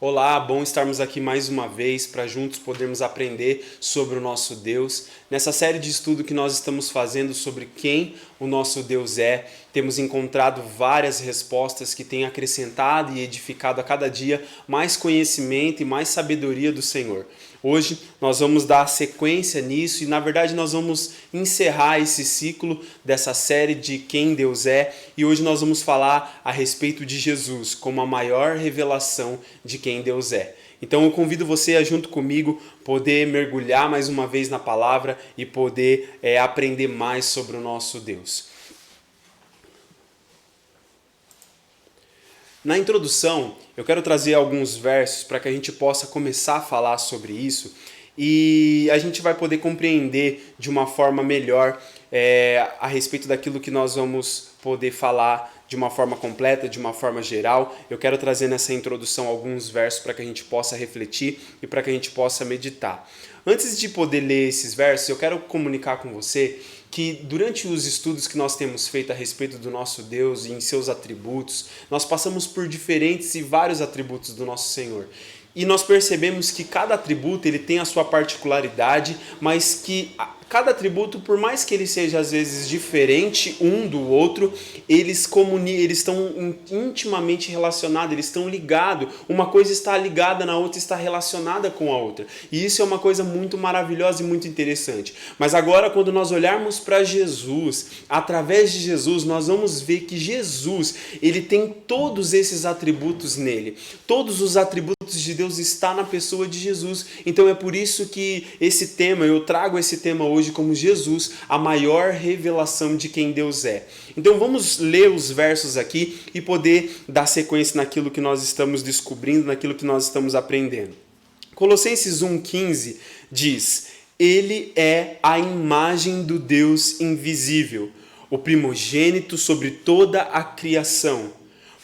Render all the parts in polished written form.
Olá, bom estarmos aqui mais uma vez para juntos podermos aprender sobre o nosso Deus. Nessa série de estudo que nós estamos fazendo sobre quem o nosso Deus é, temos encontrado várias respostas que têm acrescentado e edificado a cada dia mais conhecimento e mais sabedoria do Senhor. Hoje nós vamos dar sequência nisso e, na verdade, nós vamos encerrar esse ciclo dessa série de quem Deus é, e hoje nós vamos falar a respeito de Jesus como a maior revelação de quem Deus é. Então eu convido você a, junto comigo, poder mergulhar mais uma vez na palavra e poder aprender mais sobre o nosso Deus. Na introdução, eu quero trazer alguns versos para que a gente possa começar a falar sobre isso e a gente vai poder compreender de uma forma melhor a respeito daquilo que nós vamos poder falar de uma forma completa, de uma forma geral. Eu quero trazer nessa introdução alguns versos para que a gente possa refletir e para que a gente possa meditar. Antes de poder ler esses versos, eu quero comunicar com você que durante os estudos que nós temos feito a respeito do nosso Deus e em seus atributos, nós passamos por diferentes e vários atributos do nosso Senhor. E nós percebemos que cada atributo ele tem a sua particularidade, mas que cada atributo, por mais que ele seja às vezes diferente um do outro, eles estão intimamente relacionados, eles estão ligados. Uma coisa está ligada na outra, está relacionada com a outra. E isso é uma coisa muito maravilhosa e muito interessante. Mas agora, quando nós olharmos para Jesus, através de Jesus, nós vamos ver que Jesus, ele tem todos esses atributos nele. Todos os atributos de Deus está na pessoa de Jesus. Então é por isso que eu trago esse tema hoje como Jesus, a maior revelação de quem Deus é. Então vamos ler os versos aqui e poder dar sequência naquilo que nós estamos descobrindo, naquilo que nós estamos aprendendo. Colossenses 1,15 diz: Ele é a imagem do Deus invisível, o primogênito sobre toda a criação.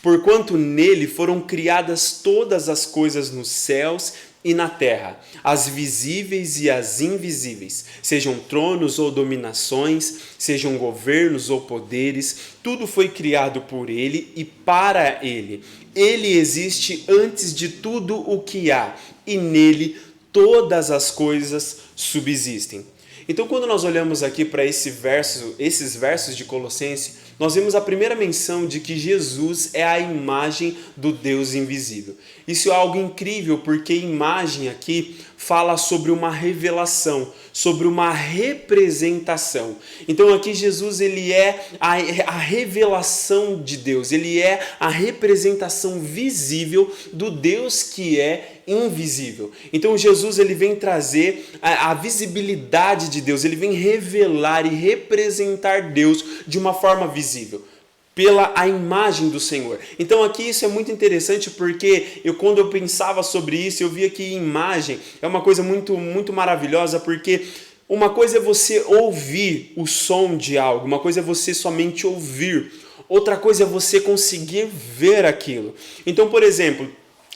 Porquanto nele foram criadas todas as coisas nos céus e na terra, as visíveis e as invisíveis, sejam tronos ou dominações, sejam governos ou poderes, tudo foi criado por ele e para ele. Ele existe antes de tudo o que há, e nele todas as coisas subsistem. Então, quando nós olhamos aqui para esses versos de Colossenses, nós vemos a primeira menção de que Jesus é a imagem do Deus invisível. Isso é algo incrível, porque imagem aqui fala sobre uma revelação, sobre uma representação. Então aqui Jesus ele é a revelação de Deus, ele é a representação visível do Deus que é invisível. Então Jesus ele vem trazer a visibilidade de Deus, ele vem revelar e representar Deus de uma forma visível, pela a imagem do Senhor. Então aqui isso é muito interessante, porque quando eu pensava sobre isso, eu via que imagem é uma coisa muito, muito maravilhosa, porque uma coisa é você ouvir o som de algo, uma coisa é você somente ouvir, outra coisa é você conseguir ver aquilo. Então, por exemplo,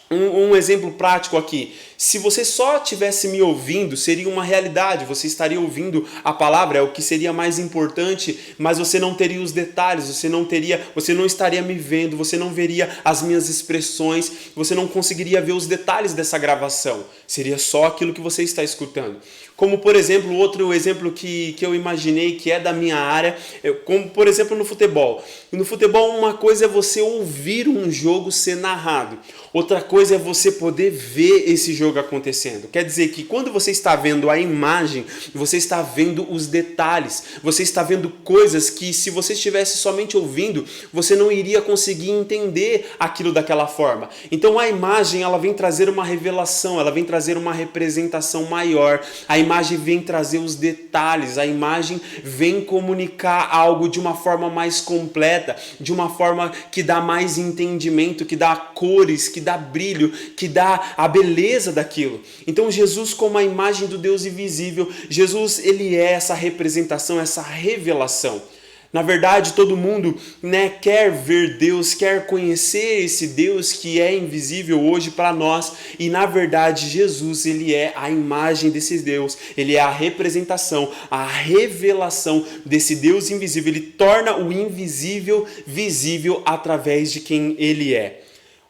um exemplo prático aqui: se você só estivesse me ouvindo, seria uma realidade, você estaria ouvindo a palavra, é o que seria mais importante, mas você não teria os detalhes, você não estaria me vendo, você não veria as minhas expressões, você não conseguiria ver os detalhes dessa gravação, seria só aquilo que você está escutando. Como, por exemplo, outro exemplo que eu imaginei, que é da minha área, como, por exemplo, no futebol. No futebol, uma coisa é você ouvir um jogo ser narrado, outra coisa é você poder ver esse jogo acontecendo. Quer dizer que quando você está vendo a imagem, você está vendo os detalhes, você está vendo coisas que, se você estivesse somente ouvindo, você não iria conseguir entender aquilo daquela forma. Então a imagem, ela vem trazer uma revelação, ela vem trazer uma representação maior, a imagem vem trazer os detalhes, a imagem vem comunicar algo de uma forma mais completa, de uma forma que dá mais entendimento, que dá cores, que dá brilho, que dá a beleza daquilo. Então Jesus, como a imagem do Deus invisível, Jesus ele é essa representação, essa revelação. Na verdade, todo mundo, quer ver Deus, quer conhecer esse Deus que é invisível hoje para nós. E na verdade, Jesus ele é a imagem desse Deus. Ele é a representação, a revelação desse Deus invisível. Ele torna o invisível visível através de quem ele é.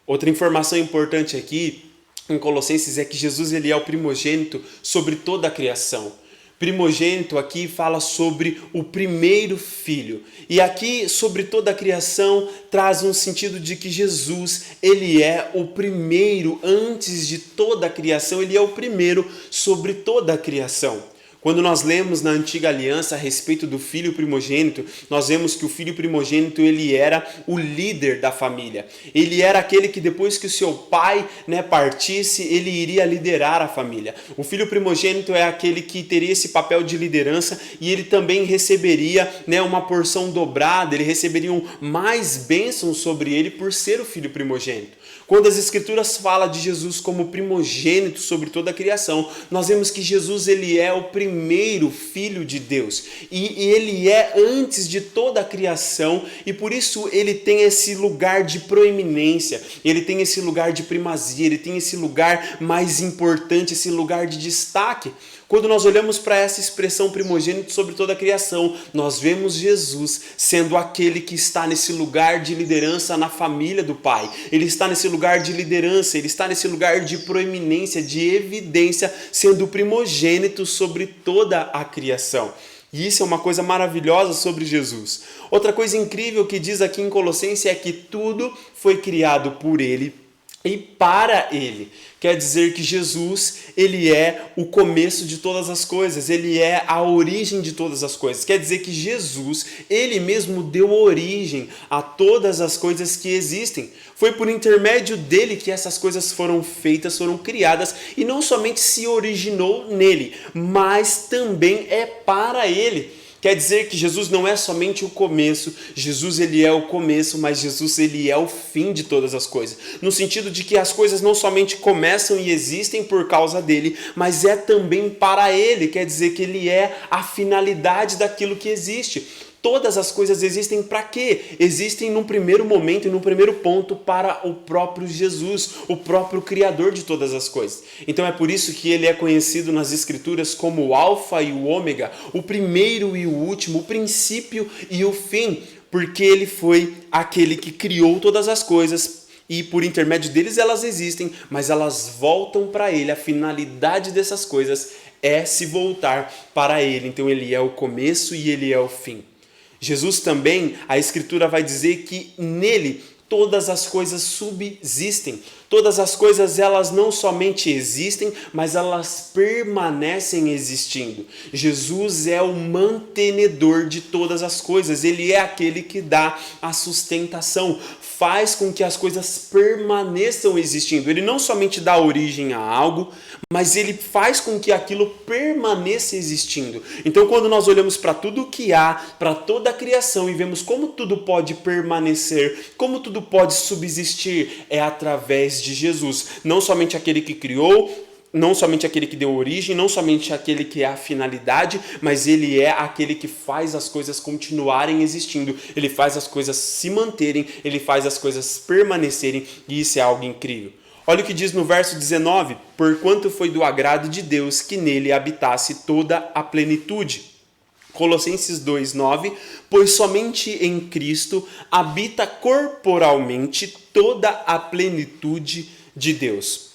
Outra informação importante aqui em Colossenses é que Jesus ele é o primogênito sobre toda a criação. Primogênito aqui fala sobre o primeiro filho. E aqui, sobre toda a criação, traz um sentido de que Jesus, ele é o primeiro antes de toda a criação, ele é o primeiro sobre toda a criação. Quando nós lemos na Antiga Aliança a respeito do filho primogênito, nós vemos que o filho primogênito ele era o líder da família. Ele era aquele que depois que o seu pai partisse, ele iria liderar a família. O filho primogênito é aquele que teria esse papel de liderança e ele também receberia uma porção dobrada, ele receberia mais bênçãos sobre ele por ser o filho primogênito. Quando as Escrituras falam de Jesus como primogênito sobre toda a criação, nós vemos que Jesus ele é o primeiro filho de Deus e ele é antes de toda a criação e por isso ele tem esse lugar de proeminência, ele tem esse lugar de primazia, ele tem esse lugar mais importante, esse lugar de destaque. Quando nós olhamos para essa expressão primogênito sobre toda a criação, nós vemos Jesus sendo aquele que está nesse lugar de liderança na família do Pai. Ele está nesse lugar de liderança, ele está nesse lugar de proeminência, de evidência, sendo o primogênito sobre toda a criação. E isso é uma coisa maravilhosa sobre Jesus. Outra coisa incrível que diz aqui em Colossenses é que tudo foi criado por ele e para ele. Quer dizer que Jesus, ele é o começo de todas as coisas, ele é a origem de todas as coisas. Quer dizer que Jesus, ele mesmo deu origem a todas as coisas que existem. Foi por intermédio dele que essas coisas foram feitas, foram criadas e não somente se originou nele, mas também é para ele. Quer dizer que Jesus não é somente o começo, Jesus ele é o começo, mas Jesus ele é o fim de todas as coisas. No sentido de que as coisas não somente começam e existem por causa dele, mas é também para ele, quer dizer que ele é a finalidade daquilo que existe. Todas as coisas existem para quê? Existem num primeiro momento e num primeiro ponto para o próprio Jesus, o próprio Criador de todas as coisas. Então é por isso que ele é conhecido nas Escrituras como o Alfa e o Ômega, o primeiro e o último, o princípio e o fim, porque ele foi aquele que criou todas as coisas e por intermédio deles elas existem, mas elas voltam para ele. A finalidade dessas coisas é se voltar para ele. Então ele é o começo e ele é o fim. Jesus também, a Escritura vai dizer que nele todas as coisas subsistem. Todas as coisas elas não somente existem, mas elas permanecem existindo. Jesus é o mantenedor de todas as coisas. Ele é aquele que dá a sustentação, faz com que as coisas permaneçam existindo. Ele não somente dá origem a algo, mas ele faz com que aquilo permaneça existindo. Então, quando nós olhamos para tudo que há, para toda a criação e vemos como tudo pode permanecer, como tudo pode subsistir, é através de Jesus. Não somente aquele que criou, não somente aquele que deu origem, não somente aquele que é a finalidade, mas ele é aquele que faz as coisas continuarem existindo, ele faz as coisas se manterem, ele faz as coisas permanecerem, e isso é algo incrível. Olha o que diz no verso 19: porquanto foi do agrado de Deus que nele habitasse toda a plenitude. Colossenses 2:9, pois somente em Cristo habita corporalmente toda a plenitude de Deus.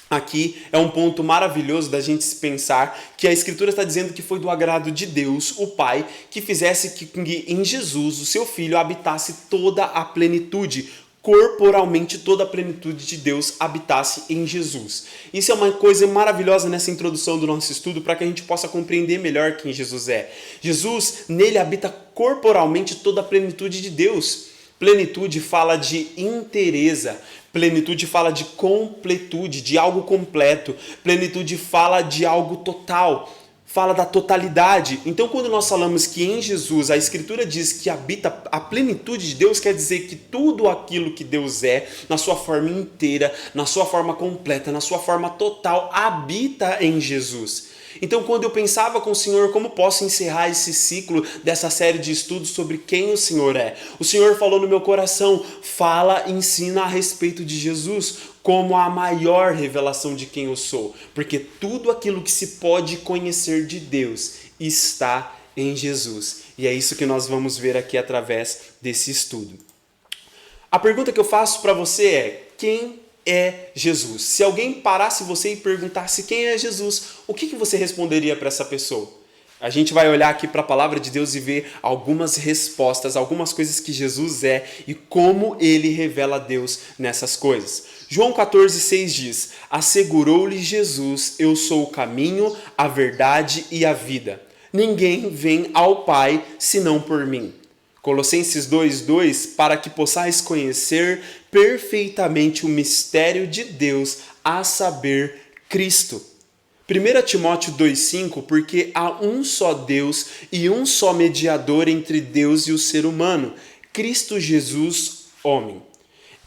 Aqui é um ponto maravilhoso da gente pensar que a Escritura está dizendo que foi do agrado de Deus, o Pai, que fizesse que em Jesus, o seu Filho, habitasse toda a plenitude. Corporalmente toda a plenitude de Deus habitasse em Jesus. Isso é uma coisa maravilhosa nessa introdução do nosso estudo para que a gente possa compreender melhor quem Jesus é. Jesus, nele habita corporalmente toda a plenitude de Deus. Plenitude fala de inteireza, plenitude fala de completude, de algo completo. Plenitude fala de algo total, fala da totalidade. Então, quando nós falamos que em Jesus a Escritura diz que habita a plenitude de Deus, quer dizer que tudo aquilo que Deus é, na sua forma inteira, na sua forma completa, na sua forma total, habita em Jesus. Então, quando eu pensava com o Senhor, como posso encerrar esse ciclo dessa série de estudos sobre quem o Senhor é? O Senhor falou no meu coração, fala, ensina a respeito de Jesus como a maior revelação de quem eu sou. Porque tudo aquilo que se pode conhecer de Deus está em Jesus. E é isso que nós vamos ver aqui através desse estudo. A pergunta que eu faço para você é, quem é Jesus? Se alguém parasse você e perguntasse quem é Jesus, o que você responderia para essa pessoa? A gente vai olhar aqui para a palavra de Deus e ver algumas respostas, algumas coisas que Jesus é e como ele revela a Deus nessas coisas. João 14,6 diz: assegurou-lhe Jesus, eu sou o caminho, a verdade e a vida. Ninguém vem ao Pai senão por mim. Colossenses 2,2, para que possais conhecer perfeitamente o mistério de Deus, a saber, Cristo. 1 Timóteo 2,5, porque há um só Deus e um só mediador entre Deus e o ser humano, Cristo Jesus, homem.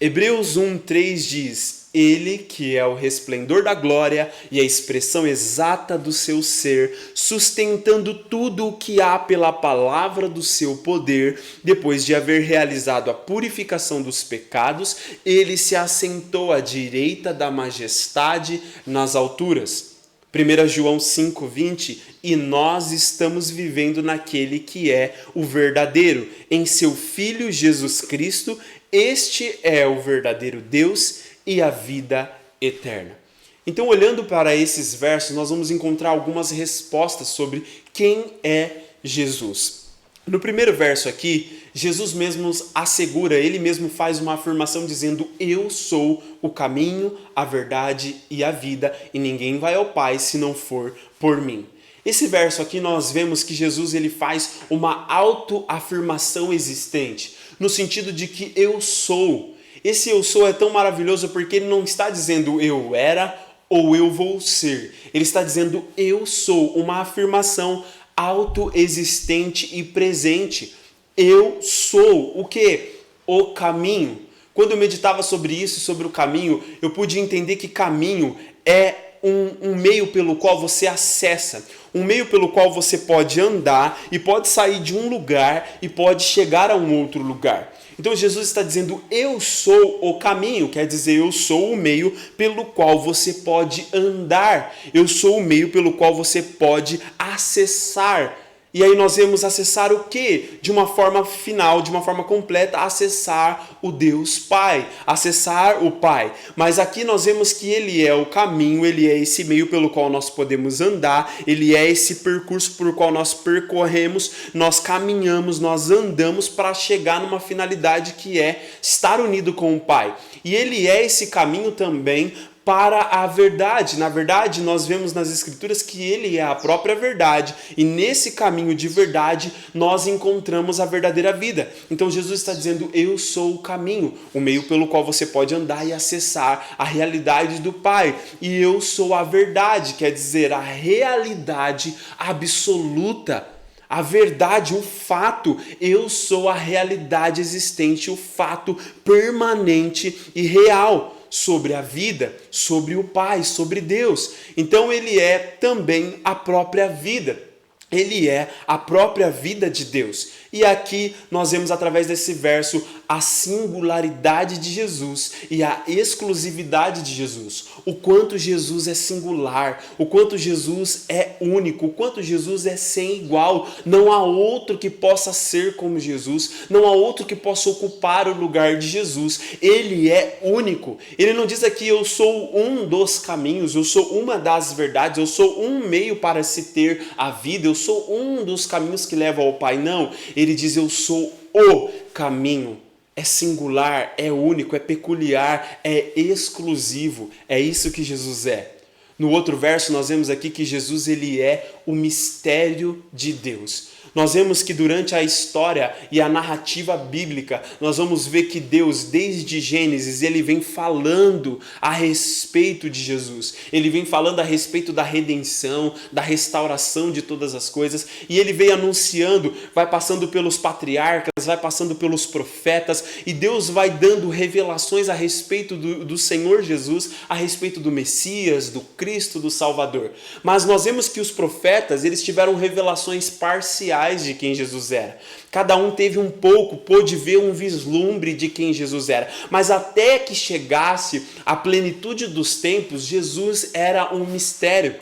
Hebreus 1,3 diz: Ele que é o resplendor da glória e a expressão exata do seu ser, sustentando tudo o que há pela palavra do seu poder, depois de haver realizado a purificação dos pecados, ele se assentou à direita da majestade nas alturas. 1 João 5,20, e nós estamos vivendo naquele que é o verdadeiro, em seu Filho Jesus Cristo. Este é o verdadeiro Deus e a vida eterna. Então, olhando para esses versos, nós vamos encontrar algumas respostas sobre quem é Jesus. No primeiro verso aqui, Jesus mesmo assegura, ele mesmo faz uma afirmação dizendo: eu sou o caminho, a verdade e a vida, e ninguém vai ao Pai se não for por mim. Esse verso aqui nós vemos que Jesus ele faz uma autoafirmação existente, no sentido de que eu sou. Esse eu sou é tão maravilhoso porque ele não está dizendo eu era ou eu vou ser. Ele está dizendo eu sou, uma afirmação autoexistente e presente. Eu sou o quê? O caminho. Quando eu meditava sobre isso, sobre o caminho, eu pude entender que caminho é um meio pelo qual você acessa, um meio pelo qual você pode andar e pode sair de um lugar e pode chegar a um outro lugar. Então Jesus está dizendo eu sou o caminho, quer dizer, eu sou o meio pelo qual você pode andar, eu sou o meio pelo qual você pode acessar. E aí nós vamos acessar o quê? De uma forma final, de uma forma completa, acessar o Deus Pai, acessar o Pai. Mas aqui nós vemos que ele é o caminho, ele é esse meio pelo qual nós podemos andar, ele é esse percurso por qual nós percorremos, nós caminhamos, nós andamos para chegar numa finalidade que é estar unido com o Pai. E ele é esse caminho também para a verdade. Na verdade, nós vemos nas Escrituras que ele é a própria verdade, e nesse caminho de verdade nós encontramos a verdadeira vida. Então Jesus está dizendo eu sou o caminho, o meio pelo qual você pode andar e acessar a realidade do Pai, e eu sou a verdade, quer dizer, a realidade absoluta. A verdade, o fato, eu sou a realidade existente, o fato permanente e real sobre a vida, sobre o Pai, sobre Deus. Então ele é também a própria vida. Ele é a própria vida de Deus. E aqui nós vemos através desse verso a singularidade de Jesus e a exclusividade de Jesus. O quanto Jesus é singular, o quanto Jesus é único, o quanto Jesus é sem igual. Não há outro que possa ser como Jesus, não há outro que possa ocupar o lugar de Jesus. Ele é único. Ele não diz aqui eu sou um dos caminhos, eu sou uma das verdades, eu sou um meio para se ter a vida, eu sou um dos caminhos que levam ao Pai. Não, ele diz eu sou o caminho. É singular, é único, é peculiar, é exclusivo. É isso que Jesus é. No outro verso nós vemos aqui que Jesus ele é o mistério de Deus. Nós vemos que durante a história e a narrativa bíblica, nós vamos ver que Deus, desde Gênesis, ele vem falando a respeito de Jesus. Ele vem falando a respeito da redenção, da restauração de todas as coisas. E ele vem anunciando, vai passando pelos patriarcas, vai passando pelos profetas. E Deus vai dando revelações a respeito do Senhor Jesus, a respeito do Messias, do Cristo, do Salvador. Mas nós vemos que os profetas, eles tiveram revelações parciais de quem Jesus era. Cada um teve um pouco, pôde ver um vislumbre de quem Jesus era. Mas até que chegasse a plenitude dos tempos, Jesus era um mistério.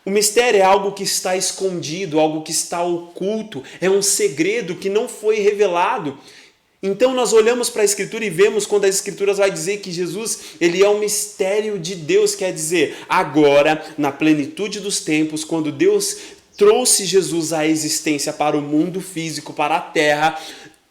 O mistério é algo que está escondido, algo que está oculto, é um segredo que não foi revelado. Então nós olhamos para a Escritura e vemos quando as Escrituras vai dizer que Jesus, ele é um mistério de Deus, quer dizer, agora, na plenitude dos tempos, quando Deus trouxe Jesus à existência para o mundo físico, para a terra,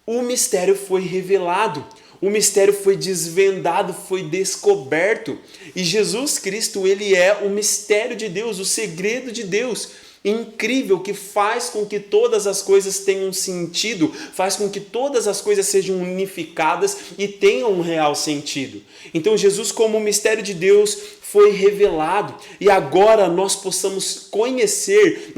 o mistério foi revelado. O mistério foi desvendado, foi descoberto. E Jesus Cristo, ele é o mistério de Deus, o segredo de Deus. Incrível, que faz com que todas as coisas tenham sentido, faz com que todas as coisas sejam unificadas e tenham um real sentido. Então Jesus, como o mistério de Deus, foi revelado e agora nós podemos conhecer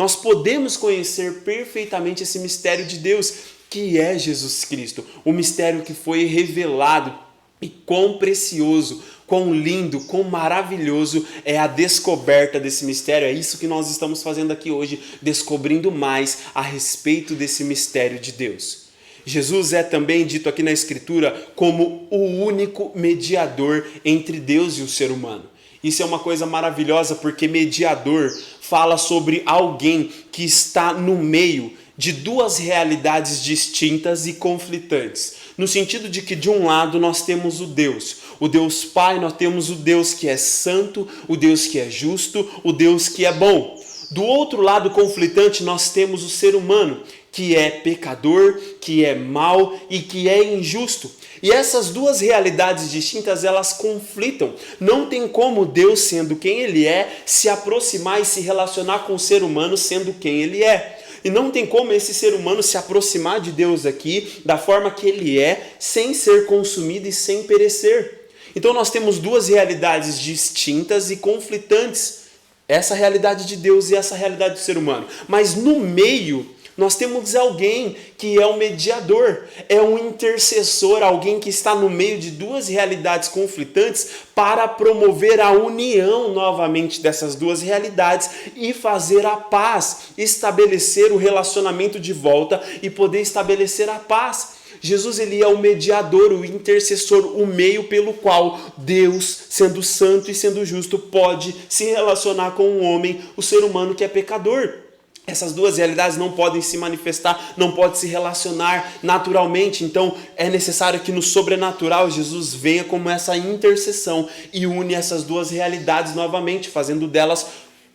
perfeitamente esse mistério de Deus, que é Jesus Cristo, o mistério que foi revelado. E quão precioso, quão lindo, quão maravilhoso é a descoberta desse mistério. É isso que nós estamos fazendo aqui hoje, descobrindo mais a respeito desse mistério de Deus. Jesus é também dito aqui na Escritura como o único mediador entre Deus e o ser humano. Isso é uma coisa maravilhosa, porque mediador fala sobre alguém que está no meio de duas realidades distintas e conflitantes. No sentido de que de um lado nós temos o Deus Pai, nós temos o Deus que é santo, o Deus que é justo, o Deus que é bom. Do outro lado conflitante nós temos o ser humano, que é pecador, que é mau e que é injusto. E essas duas realidades distintas, elas conflitam. Não tem como Deus, sendo quem Ele é, se aproximar e se relacionar com o ser humano sendo quem Ele é. E não tem como esse ser humano se aproximar de Deus aqui, da forma que ele é, sem ser consumido e sem perecer. Então nós temos duas realidades distintas e conflitantes. Essa realidade de Deus e essa realidade do ser humano. Mas no meio, nós temos alguém que é o mediador, é um intercessor, alguém que está no meio de duas realidades conflitantes para promover a união novamente dessas duas realidades e fazer a paz, estabelecer o relacionamento de volta e poder estabelecer a paz. Jesus, ele é o mediador, o intercessor, o meio pelo qual Deus, sendo santo e sendo justo, pode se relacionar com o homem, o ser humano que é pecador. Essas duas realidades não podem se manifestar, não podem se relacionar naturalmente. Então é necessário que no sobrenatural Jesus venha como essa intercessão e une essas duas realidades novamente, fazendo delas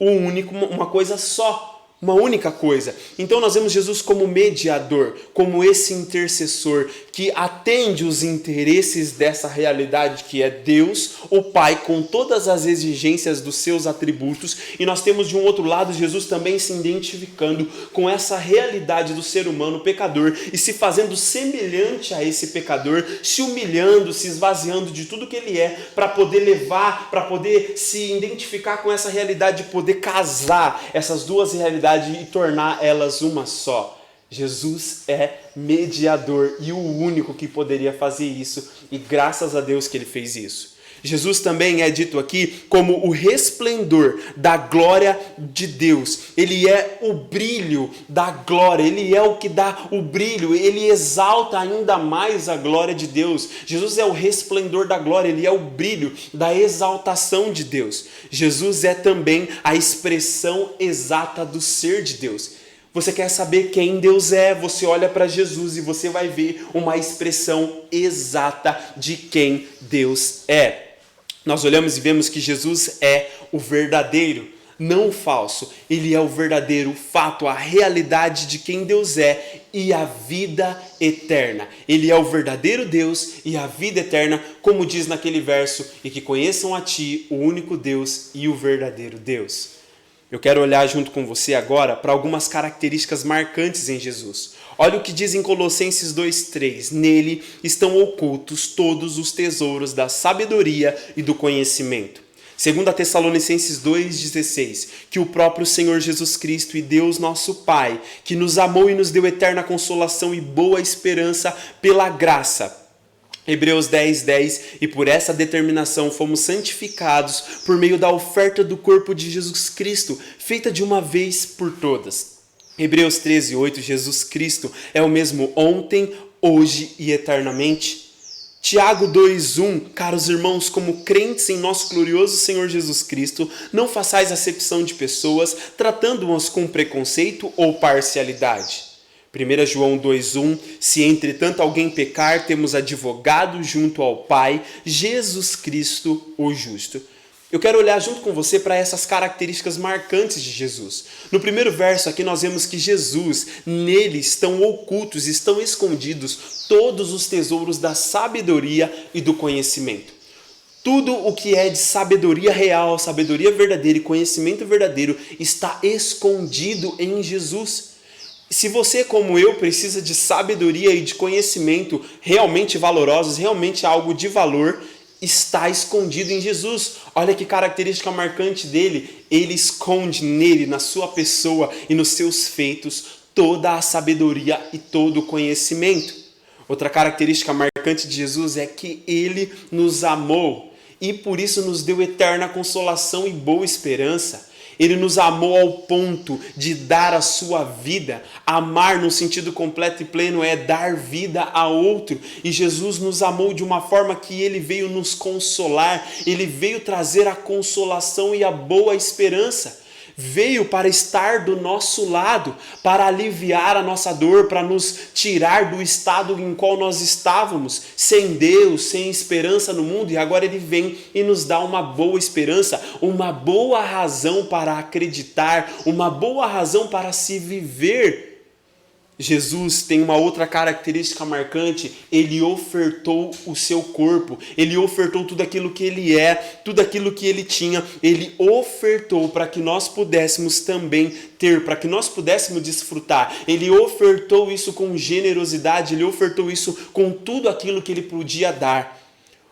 uma coisa só. Uma única coisa. Então nós vemos Jesus como mediador, como esse intercessor que atende os interesses dessa realidade que é Deus, o Pai, com todas as exigências dos seus atributos. E nós temos de um outro lado Jesus também se identificando com essa realidade do ser humano pecador e se fazendo semelhante a esse pecador, se humilhando, se esvaziando de tudo que ele é, para poder levar, para poder se identificar com essa realidade, de poder casar essas duas realidades e tornar elas uma só. Jesus é mediador e o único que poderia fazer isso, e graças a Deus que ele fez isso. Jesus também é dito aqui como o resplendor da glória de Deus. Ele é o brilho da glória, ele é o que dá o brilho, ele exalta ainda mais a glória de Deus. Jesus é o resplendor da glória, ele é o brilho da exaltação de Deus. Jesus é também a expressão exata do ser de Deus. Você quer saber quem Deus é? Você olha para Jesus e você vai ver uma expressão exata de quem Deus é. Nós olhamos e vemos que Jesus é o verdadeiro, não o falso. Ele é o verdadeiro fato, a realidade de quem Deus é e a vida eterna. Ele é o verdadeiro Deus e a vida eterna, como diz naquele verso, e que conheçam a Ti, o único Deus e o verdadeiro Deus. Eu quero olhar junto com você agora para algumas características marcantes em Jesus. Olha o que diz em Colossenses 2:3. Nele estão ocultos todos os tesouros da sabedoria e do conhecimento. 2 Tessalonicenses 2:16. Que o próprio Senhor Jesus Cristo e Deus nosso Pai, que nos amou e nos deu eterna consolação e boa esperança pela graça. Hebreus 10:10, e por essa determinação fomos santificados por meio da oferta do corpo de Jesus Cristo, feita de uma vez por todas. Hebreus 13:8, Jesus Cristo é o mesmo ontem, hoje e eternamente. Tiago 2:1, caros irmãos, como crentes em nosso glorioso Senhor Jesus Cristo, não façais acepção de pessoas, tratando-as com preconceito ou parcialidade. 1 João 2,1, se entretanto alguém pecar, temos advogado junto ao Pai, Jesus Cristo, o justo. Eu quero olhar junto com você para essas características marcantes de Jesus. No primeiro verso aqui nós vemos que Jesus, nele estão ocultos, estão escondidos todos os tesouros da sabedoria e do conhecimento. Tudo o que é de sabedoria real, sabedoria verdadeira e conhecimento verdadeiro está escondido em Jesus. Se você, como eu, precisa de sabedoria e de conhecimento realmente valorosos, realmente algo de valor, está escondido em Jesus. Olha que característica marcante dele. Ele esconde nele, na sua pessoa e nos seus feitos, toda a sabedoria e todo o conhecimento. Outra característica marcante de Jesus é que ele nos amou e por isso nos deu eterna consolação e boa esperança. Ele nos amou ao ponto de dar a sua vida. Amar no sentido completo e pleno é dar vida a outro. E Jesus nos amou de uma forma que ele veio nos consolar. Ele veio trazer a consolação e a boa esperança. Veio para estar do nosso lado, para aliviar a nossa dor, para nos tirar do estado em qual nós estávamos, sem Deus, sem esperança no mundo, e agora Ele vem e nos dá uma boa esperança, uma boa razão para acreditar, uma boa razão para se viver. Jesus tem uma outra característica marcante, ele ofertou o seu corpo, ele ofertou tudo aquilo que ele é, tudo aquilo que ele tinha, ele ofertou para que nós pudéssemos também ter, para que nós pudéssemos desfrutar, ele ofertou isso com generosidade, ele ofertou isso com tudo aquilo que ele podia dar.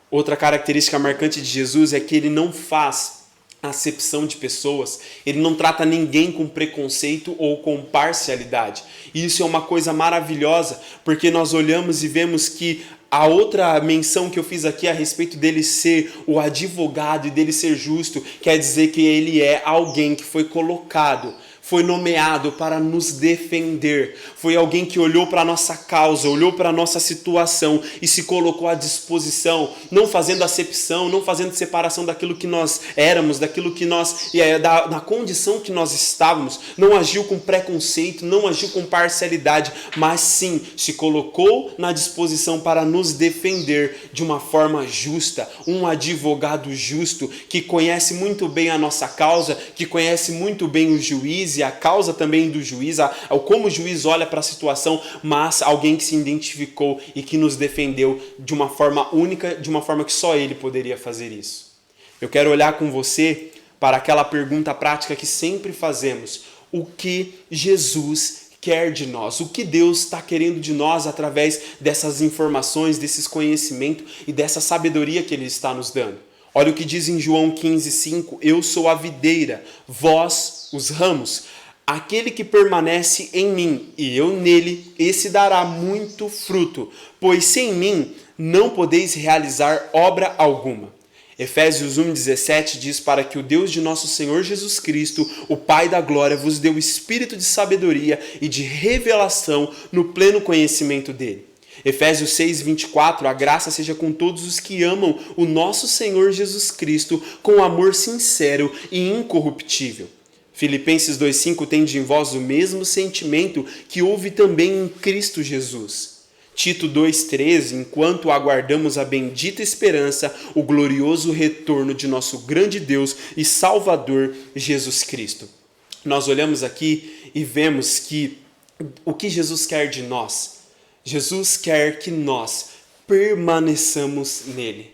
Outra característica marcante de Jesus é que ele não faz acepção de pessoas, ele não trata ninguém com preconceito ou com parcialidade. E isso é uma coisa maravilhosa, porque nós olhamos e vemos que a outra menção que eu fiz aqui a respeito dele ser o advogado e dele ser justo, quer dizer que ele é alguém que foi colocado, foi nomeado para nos defender. Foi alguém que olhou para a nossa causa, olhou para a nossa situação e se colocou à disposição, não fazendo acepção, não fazendo separação daquilo que nós éramos, daquilo que nós, da condição que nós estávamos. Não agiu com preconceito, não agiu com parcialidade, mas sim se colocou na disposição para nos defender de uma forma justa. Um advogado justo que conhece muito bem a nossa causa, que conhece muito bem o juiz e a causa também do juiz, como o juiz olha para a situação, mas alguém que se identificou e que nos defendeu de uma forma única, de uma forma que só ele poderia fazer isso. Eu quero olhar com você para aquela pergunta prática que sempre fazemos: o que Jesus quer de nós? O que Deus está querendo de nós através dessas informações, desses conhecimentos e dessa sabedoria que Ele está nos dando? Olha o que diz em João 15,5: eu sou a videira, vós os ramos. Aquele que permanece em mim e eu nele, esse dará muito fruto, pois sem mim não podeis realizar obra alguma. Efésios 1,17 diz: para que o Deus de nosso Senhor Jesus Cristo, o Pai da glória, vos dê o espírito de sabedoria e de revelação no pleno conhecimento dele. Efésios 6,24, a graça seja com todos os que amam o nosso Senhor Jesus Cristo com amor sincero e incorruptível. Filipenses 2,5, tende em vós o mesmo sentimento que houve também em Cristo Jesus. Tito 2,13, enquanto aguardamos a bendita esperança, o glorioso retorno de nosso grande Deus e Salvador Jesus Cristo. Nós olhamos aqui e vemos que o que Jesus quer de nós? Jesus quer que nós permaneçamos nele.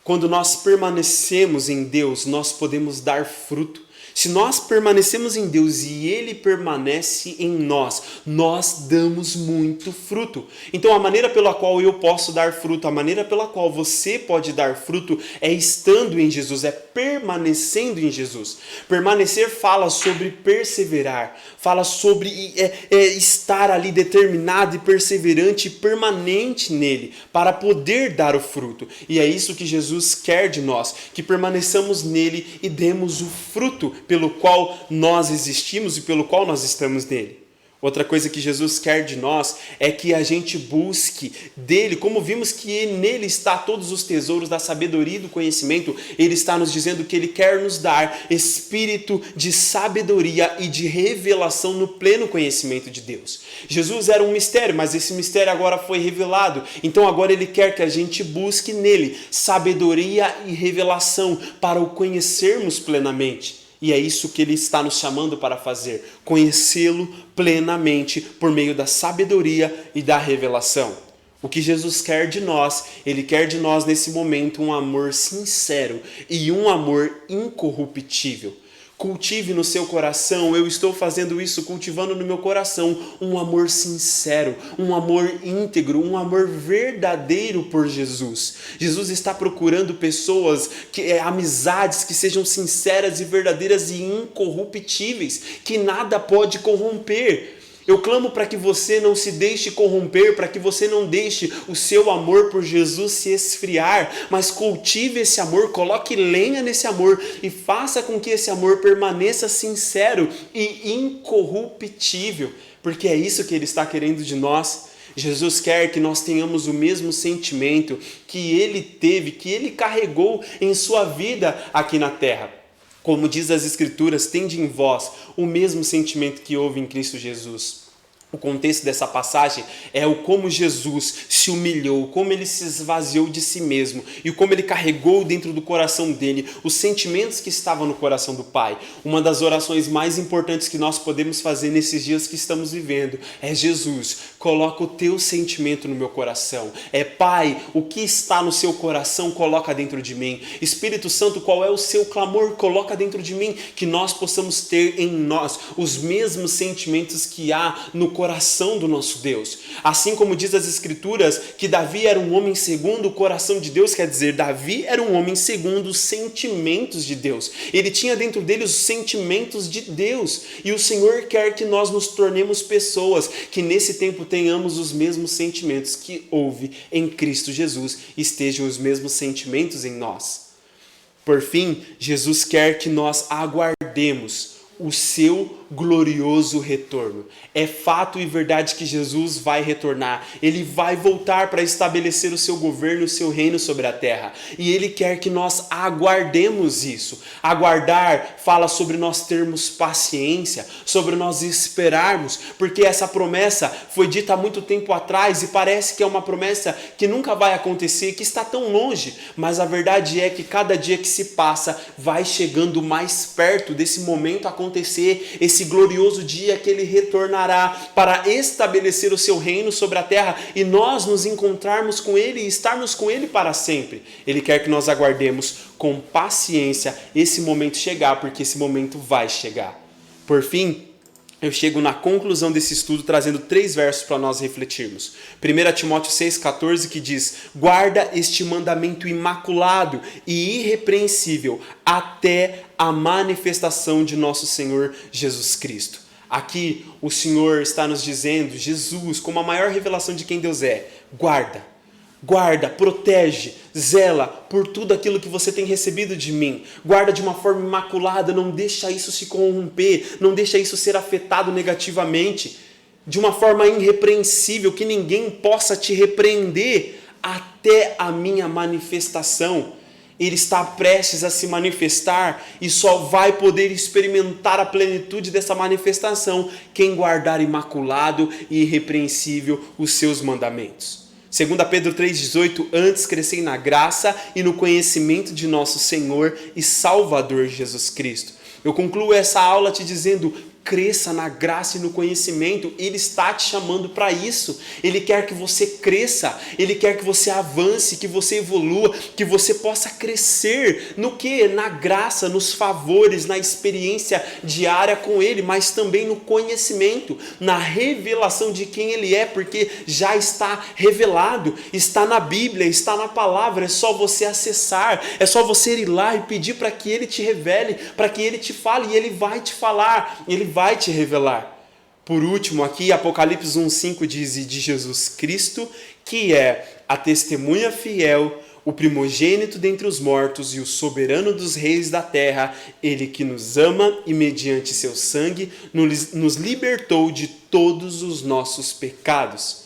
Quando nós permanecemos em Deus, nós podemos dar fruto. Se nós permanecemos em Deus e Ele permanece em nós, nós damos muito fruto. Então a maneira pela qual eu posso dar fruto, a maneira pela qual você pode dar fruto é estando em Jesus, é permanecendo em Jesus. Permanecer fala sobre perseverar, fala sobre estar ali determinado e perseverante e permanente nele, para poder dar o fruto. E é isso que Jesus quer de nós, que permaneçamos nele e demos o fruto pelo qual nós existimos e pelo qual nós estamos nele. Outra coisa que Jesus quer de nós é que a gente busque dele, como vimos que nele está todos os tesouros da sabedoria e do conhecimento, ele está nos dizendo que ele quer nos dar espírito de sabedoria e de revelação no pleno conhecimento de Deus. Jesus era um mistério, mas esse mistério agora foi revelado, então agora ele quer que a gente busque nele sabedoria e revelação para o conhecermos plenamente. E é isso que ele está nos chamando para fazer, conhecê-lo plenamente por meio da sabedoria e da revelação. O que Jesus quer de nós, ele quer de nós nesse momento um amor sincero e um amor incorruptível. Cultive no seu coração, eu estou fazendo isso, cultivando no meu coração um amor sincero, um amor íntegro, um amor verdadeiro por Jesus. Jesus está procurando pessoas, amizades que sejam sinceras e verdadeiras e incorruptíveis, que nada pode corromper. Eu clamo para que você não se deixe corromper, para que você não deixe o seu amor por Jesus se esfriar, mas cultive esse amor, coloque lenha nesse amor e faça com que esse amor permaneça sincero e incorruptível, porque é isso que ele está querendo de nós. Jesus quer que nós tenhamos o mesmo sentimento que ele teve, que ele carregou em sua vida aqui na terra. Como diz as Escrituras, tende em vós o mesmo sentimento que houve em Cristo Jesus. O contexto dessa passagem é o como Jesus se humilhou, como ele se esvaziou de si mesmo e como ele carregou dentro do coração dele os sentimentos que estavam no coração do Pai. Uma das orações mais importantes que nós podemos fazer nesses dias que estamos vivendo é: Jesus, coloca o teu sentimento no meu coração. Pai, o que está no seu coração, coloca dentro de mim. Espírito Santo, qual é o seu clamor, coloca dentro de mim, que nós possamos ter em nós os mesmos sentimentos que há no coração do nosso Deus. Assim como diz as Escrituras que Davi era um homem segundo o coração de Deus, quer dizer, Davi era um homem segundo os sentimentos de Deus. Ele tinha dentro dele os sentimentos de Deus. E o Senhor quer que nós nos tornemos pessoas que nesse tempo tenhamos os mesmos sentimentos que houve em Cristo Jesus, estejam os mesmos sentimentos em nós. Por fim, Jesus quer que nós aguardemos o seu glorioso retorno. É fato e verdade que Jesus vai retornar. Ele vai voltar para estabelecer o seu governo, o seu reino sobre a terra. E ele quer que nós aguardemos isso. Aguardar fala sobre nós termos paciência, sobre nós esperarmos, porque essa promessa foi dita há muito tempo atrás e parece que é uma promessa que nunca vai acontecer, que está tão longe. Mas a verdade é que cada dia que se passa vai chegando mais perto desse momento acontecer, esse glorioso dia que ele retornará para estabelecer o seu reino sobre a terra e nós nos encontrarmos com ele e estarmos com ele para sempre. Ele quer que nós aguardemos com paciência esse momento chegar, porque esse momento vai chegar. Por fim, eu chego na conclusão desse estudo trazendo 3 versos para nós refletirmos. 1 Timóteo 6,14 que diz: guarda este mandamento imaculado e irrepreensível até a manifestação de nosso Senhor Jesus Cristo. Aqui o Senhor está nos dizendo, Jesus, como a maior revelação de quem Deus é, guarda, protege, zela por tudo aquilo que você tem recebido de mim. Guarda de uma forma imaculada, não deixa isso se corromper, não deixa isso ser afetado negativamente, de uma forma irrepreensível, que ninguém possa te repreender até a minha manifestação. Ele está prestes a se manifestar e só vai poder experimentar a plenitude dessa manifestação quem guardar imaculado e irrepreensível os seus mandamentos. 2 Pedro 3,18, antes crescei na graça e no conhecimento de nosso Senhor e Salvador Jesus Cristo. Eu concluo essa aula te dizendo: cresça na graça e no conhecimento. Ele está te chamando para isso. Ele quer que você cresça, ele quer que você avance, que você evolua, que você possa crescer no que? Na graça, nos favores, na experiência diária com ele, mas também no conhecimento, na revelação de quem ele é, porque já está revelado, está na Bíblia, está na palavra. É só você acessar, é só você ir lá e pedir para que ele te revele, para que ele te fale, e ele vai te falar, ele vai te revelar. Por último, aqui Apocalipse 1,5 diz: e de Jesus Cristo, que é a testemunha fiel, o primogênito dentre os mortos e o soberano dos reis da terra, ele que nos ama e mediante seu sangue nos libertou de todos os nossos pecados.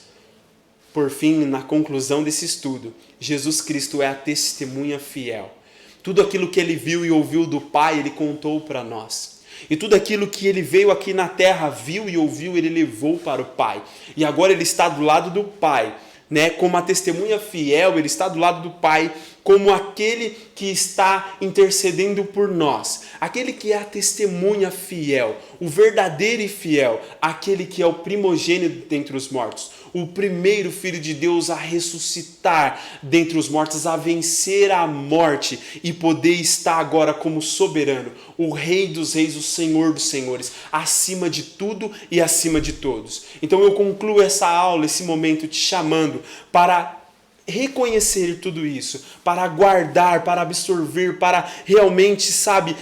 Por fim, na conclusão desse estudo, Jesus Cristo é a testemunha fiel. Tudo aquilo que ele viu e ouviu do Pai, ele contou para nós. E tudo aquilo que ele veio aqui na terra, viu e ouviu, ele levou para o Pai. E agora ele está do lado do Pai, né? Como a testemunha fiel, ele está do lado do Pai, como aquele que está intercedendo por nós, aquele que é a testemunha fiel, o verdadeiro e fiel, aquele que é o primogênito dentre os mortos, o primeiro Filho de Deus a ressuscitar dentre os mortos, a vencer a morte e poder estar agora como soberano, o Rei dos Reis, o Senhor dos Senhores, acima de tudo e acima de todos. Então eu concluo essa aula, esse momento te chamando para reconhecer tudo isso, para guardar, para absorver, para realmente,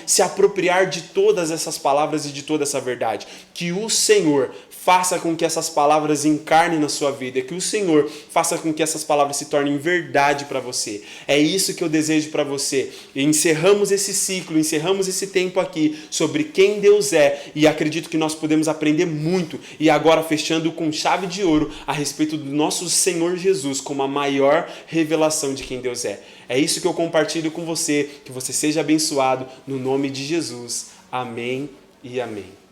se apropriar de todas essas palavras e de toda essa verdade. Que o Senhor faça com que essas palavras encarnem na sua vida, que o Senhor faça com que essas palavras se tornem verdade para você. É isso que eu desejo para você. E encerramos esse ciclo, encerramos esse tempo aqui sobre quem Deus é, e acredito que nós podemos aprender muito, e agora fechando com chave de ouro a respeito do nosso Senhor Jesus como a maior revelação de quem Deus é. É isso que eu compartilho com você, que você seja abençoado no nome de Jesus. Amém e amém.